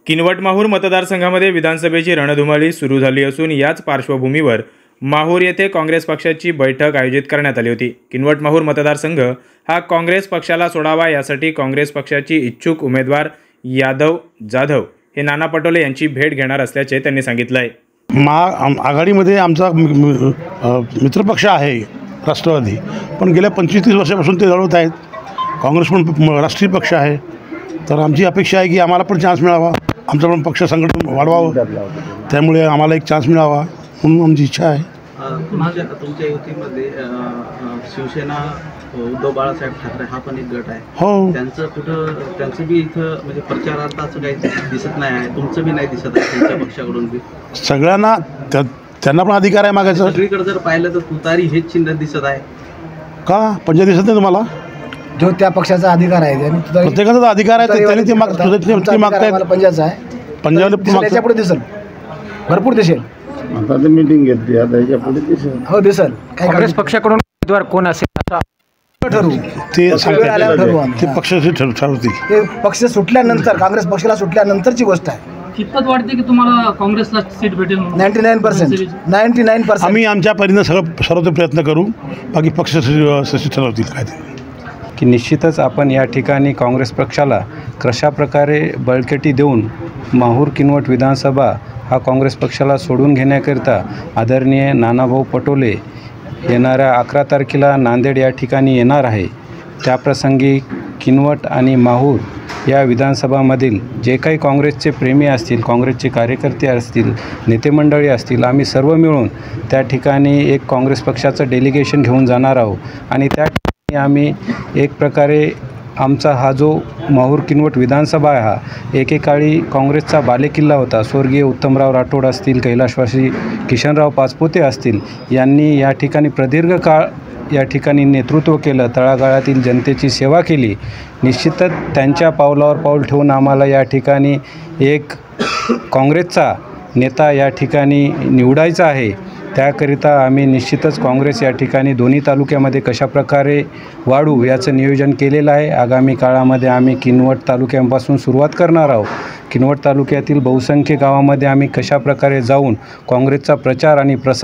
किनवट माहूर मतदारसंघामध्ये विधानसभेची रणधुमाळी सुरू झाली असून याच पार्श्वभूमीवर माहूर येथे काँग्रेस पक्षाची बैठक आयोजित करण्यात आली होती। किनवट माहूर मतदारसंघ हा काँग्रेस पक्षाला सोडावा यासाठी काँग्रेस पक्षाची इच्छुक उमेदवार यादव जाधव हे नाना पटोले यांची भेट घेणार असल्याचे त्यांनी सांगितले आहे। आघाडीमध्ये आमचा मित्रपक्ष आहे राष्ट्रवादी, पण गेल्या 25-30 वर्षापासून ते लढवत आहेत। काँग्रेस पण राष्ट्रीय पक्ष आहे, तर आमची अपेक्षा आहे की आम्हाला पण चान्स मिळावा, आमचा पण पक्ष संघटन वाढवावं, त्यामुळे आम्हाला एक चान्स मिळावा म्हणून आमची इच्छा आहे। तुमच्या युतीमध्ये शिवसेना उद्धव बाळासाहेब ठाकरे हा पण एक गट आहे। हो, त्यांचं बी इथं म्हणजे प्रचारार्थ असं काही दिसत नाही आहे, तुमचं बी नाही दिसत आहे तुमच्या पक्षाकडून बी। सगळ्यांना त्यांना पण अधिकार आहे मागायचा। सगळीकडे जर पाहिलं तर तुतारी हेच चिन्ह दिसत आहे का? पंजाब दिसत नाही तुम्हाला? जो त्या पक्षाचा अधिकार आहे, प्रत्येकाचा अधिकार आहे, त्यांनी ते मागतायत। पंजाबचा आहे, पंजाबला याच्या पुढे दिसेल, भरपूर दिसेल। आता ते मीटिंग घेतली, आता याच्या पुढे दिसेल। हो दिसेल। काँग्रेस पक्षाकडून उमेदवार कोण असेल ठरवू, ते ते पक्षाचे ठरवतील। ते पक्ष सुटल्यानंतर, काँग्रेस पक्षाला सुटल्यानंतरची गोष्ट आहे। कितपत वाटते की तुम्हाला काँग्रेसला सीट भेटेल? 99%। आम्ही आमच्या परीने सर्व प्रयत्न करू, बाकी पक्ष ठरवतील काय ते। की निश्चितच आपण या ठिकाणी काँग्रेस पक्षाला कशा प्रकारे बळकटी देऊन माहूर किनवट विधानसभा हा काँग्रेस पक्षाला सोडून घेण्याकरिता आदरणीय नानाभाऊ पटोले येणाऱ्या 11 तारखेला नांदेड या ठिकाणी येणार आहे। त्याप्रसंगी किनवट आणि माहूर या विधानसभामधील जे काही काँग्रेसचे प्रेमी असतील, काँग्रेसचे कार्यकर्ते असतील, नेतेमंडळी असतील, आम्ही सर्व मिळून त्या ठिकाणी एक काँग्रेस पक्षाचं डेलिगेशन घेऊन जाणार आहोत आणि त्या ठिकाणी आम्ही एक प्रकारे आमचा हा जो माहूर किनवट विधानसभा आहे हा एकेकाळी काँग्रेसचा बालेकिल्ला होता। स्वर्गीय उत्तमराव राठोड असतील, कैलासवासी किशनराव पाचपुते असतील, यांनी या ठिकाणी प्रदीर्घ काळ या ठिकाणी नेतृत्व केलं, तळागाळातील जनतेची सेवा केली। निश्चितच त्यांच्या पावलावर पाऊल ठेवून आम्हाला या ठिकाणी एक काँग्रेसचा नेता या ठिकाणी निवडायचा आहे। त्याकरिता आम्ही निश्चितच काँग्रेस या ठिकाणी दोन्ही तालुक्यामध्ये कशाप्रकारे वाढू याचं नियोजन केलेलं आहे। आगामी काळामध्ये आम्ही किनवट तालुक्यापासून सुरुवात करणार आहोत। किनवट तालुक्यातील बहुसंख्य गावामध्ये आम्ही कशाप्रकारे जाऊन काँग्रेसचा प्रचार आणि प्रसार